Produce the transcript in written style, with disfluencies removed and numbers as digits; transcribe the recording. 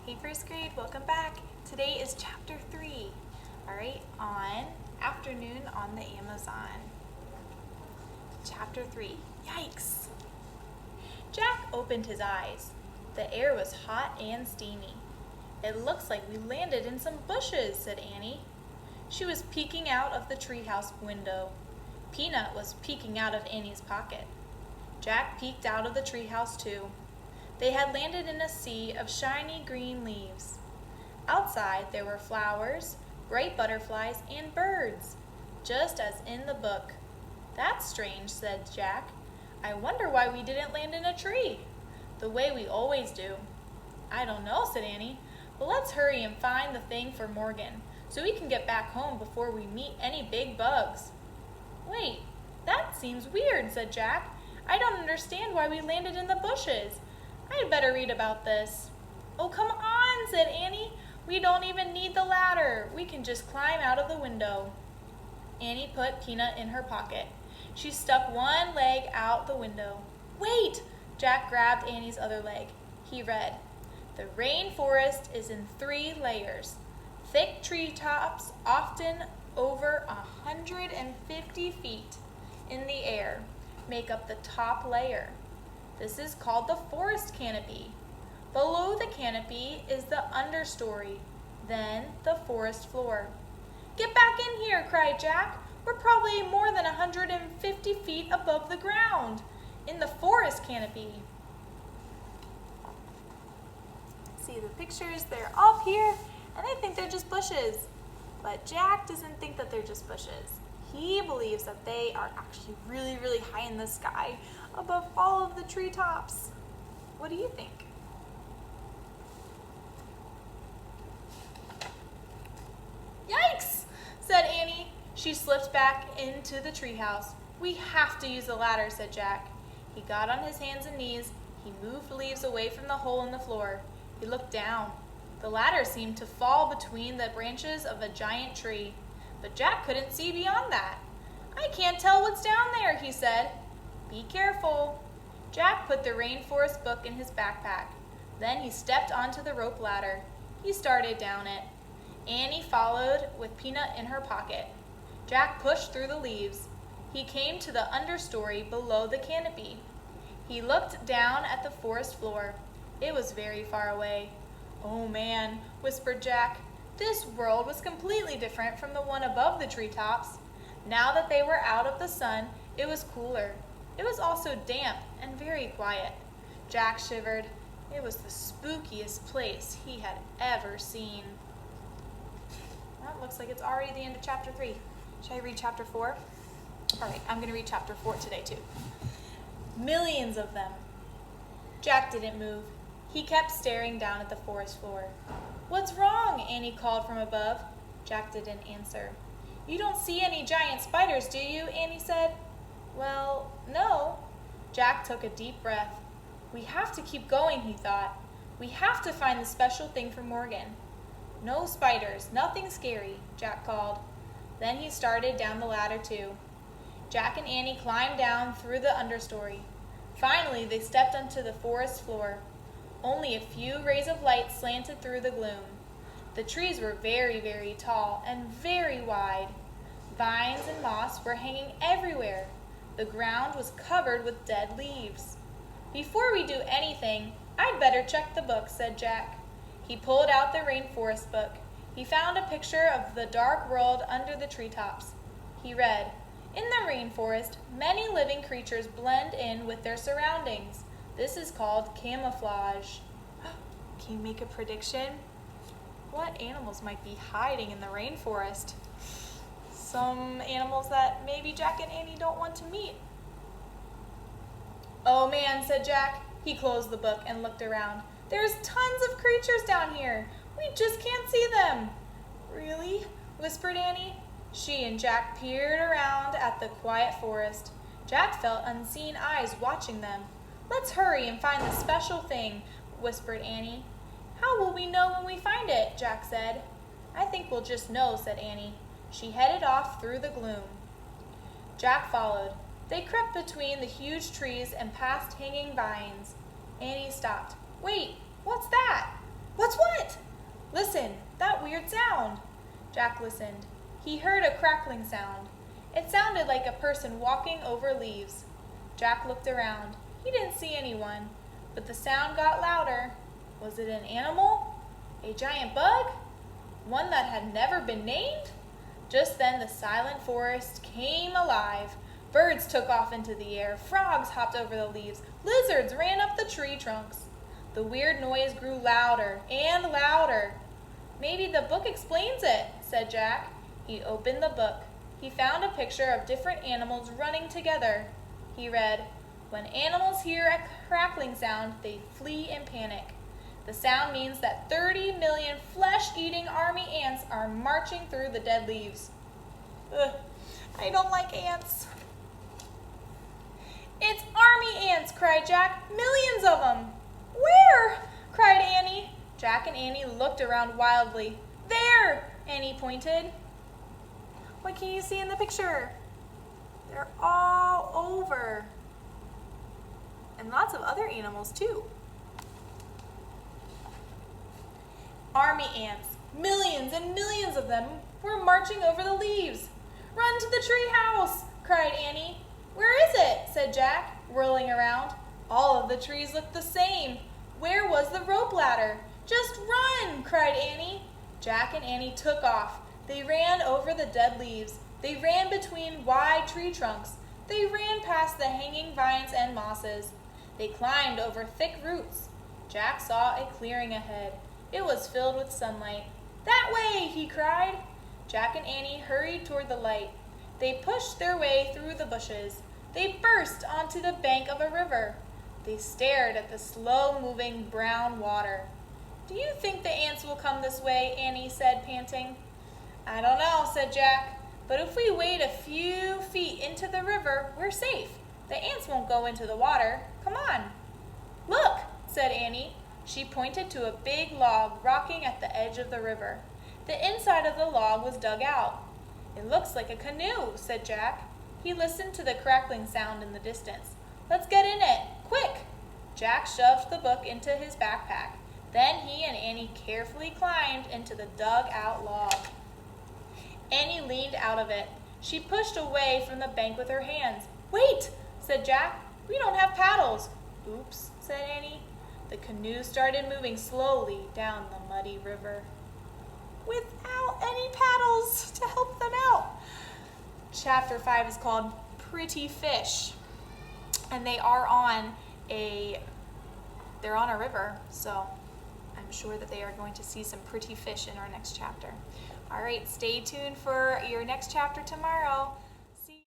Hey first grade, welcome back. Today is chapter 3, alright, on Afternoon on the Amazon. Chapter 3, yikes! Jack opened his eyes. The air was hot and steamy. It looks like we landed in some bushes, said Annie. She was peeking out of the treehouse window. Peanut was peeking out of Annie's pocket. Jack peeked out of the treehouse too. They had landed in a sea of shiny green leaves. Outside there were flowers, bright butterflies, and birds, just as in the book. That's strange, said Jack. I wonder why we didn't land in a tree, the way we always do. I don't know, said Annie, but let's hurry and find the thing for Morgan, so we can get back home before we meet any big bugs. Wait, that seems weird, said Jack. I don't understand why we landed in the bushes. I'd better read about this. Oh, come on, said Annie. We don't even need the ladder. We can just climb out of the window. Annie put Peanut in her pocket. She stuck one leg out the window. Wait! Jack grabbed Annie's other leg. He read, "The rainforest is in 3 layers. Thick treetops, often over 150 feet in the air, make up the top layer. This is called the forest canopy. Below the canopy is the understory, then the forest floor." "Get back in here," cried Jack. "We're probably more than 150 feet above the ground, in the forest canopy." See the pictures, they're up here, and they think they're just bushes. But Jack doesn't think that they're just bushes. He believes that they are actually really, really high in the sky, above all of the treetops. What do you think? Yikes, said Annie. She slipped back into the treehouse. "We have to use the ladder," said Jack. He got on his hands and knees. He moved leaves away from the hole in the floor. He looked down. The ladder seemed to fall between the branches of a giant tree, but Jack couldn't see beyond that. "I can't tell what's down there," he said. "Be careful." Jack put the rainforest book in his backpack. Then he stepped onto the rope ladder. He started down it. Annie followed with Peanut in her pocket. Jack pushed through the leaves. He came to the understory below the canopy. He looked down at the forest floor. It was very far away. "Oh man," whispered Jack. This world was completely different from the one above the treetops. Now that they were out of the sun, it was cooler. It was also damp and very quiet. Jack shivered. It was the spookiest place he had ever seen. Well, it looks like it's already the end of chapter 3. Should I read chapter 4? All right, I'm going to read chapter 4 today too. Millions of them. Jack didn't move. He kept staring down at the forest floor. "What's wrong?" Annie called from above. Jack didn't answer. "You don't see any giant spiders, do you?" Annie said. "Well, no." Jack took a deep breath. "We have to keep going," he thought. "We have to find the special thing for Morgan." "No spiders, nothing scary," Jack called. Then he started down the ladder too. Jack and Annie climbed down through the understory. Finally, they stepped onto the forest floor. Only a few rays of light slanted through the gloom. The trees were very, very tall and very wide. Vines and moss were hanging everywhere. The ground was covered with dead leaves. "Before we do anything, I'd better check the book," said Jack. He pulled out the rainforest book. He found a picture of the dark world under the treetops. He read, "In the rainforest, many living creatures blend in with their surroundings. This is called camouflage." Can you make a prediction? What animals might be hiding in the rainforest? Some animals that maybe Jack and Annie don't want to meet. "Oh man," said Jack. He closed the book and looked around. "There's tons of creatures down here. We just can't see them." "Really?" whispered Annie. She and Jack peered around at the quiet forest. Jack felt unseen eyes watching them. "Let's hurry and find the special thing," whispered Annie. "How will we know when we find it?" Jack said. "I think we'll just know," said Annie. She headed off through the gloom. Jack followed. They crept between the huge trees and past hanging vines. Annie stopped. "Wait, what's that?" "What's what?" Jack listened. He heard a crackling sound. It sounded like a person walking over leaves. Jack looked around. He didn't see anyone, but the sound got louder. Was it an animal? A giant bug? One that had never been named? Just then the silent forest came alive. Birds took off into the air. Frogs hopped over the leaves. Lizards ran up the tree trunks. The weird noise grew louder and louder. Maybe the book explains it, said Jack. He opened the book. He found a picture of different animals running together. He read, "When animals hear a crackling sound, they flee in panic. The sound means that 30 million flesh-eating army ants are marching through the dead leaves." Ugh, I don't like ants. "It's army ants," cried Jack. "Millions of them." "Where?" cried Annie. Jack and Annie looked around wildly. "There!" Annie pointed. "What can you see in the picture?" "They're all over. And lots of other animals too." Army ants, millions and millions of them, were marching over the leaves. "Run to the tree house!" cried Annie. "Where is it?" said Jack, whirling around. All of the trees looked the same. Where was the rope ladder? "Just run!" cried Annie. Jack and Annie took off. They ran over the dead leaves. They ran between wide tree trunks. They ran past the hanging vines and mosses. They climbed over thick roots. Jack saw a clearing ahead. It was filled with sunlight. "That way!" he cried. Jack and Annie hurried toward the light. They pushed their way through the bushes. They burst onto the bank of a river. They stared at the slow-moving brown water. "Do you think the ants will come this way?" Annie said, panting. "I don't know," said Jack. "But if we wade a few feet into the river, we're safe. The ants won't go into the water. Come on." "Look," said Annie. She pointed to a big log rocking at the edge of the river. The inside of the log was dug out. "It looks like a canoe," said Jack. He listened to the crackling sound in the distance. "Let's get in it, quick!" Jack shoved the book into his backpack. Then he and Annie carefully climbed into the dug-out log. Annie leaned out of it. She pushed away from the bank with her hands. "Wait," said Jack. "We don't have paddles." "Oops," said Annie. The canoe started moving slowly down the muddy river, without any paddles to help them out. Chapter 5 is called Pretty Fish, and they're on a river, so I'm sure that they are going to see some pretty fish in our next chapter. All right, stay tuned for your next chapter tomorrow.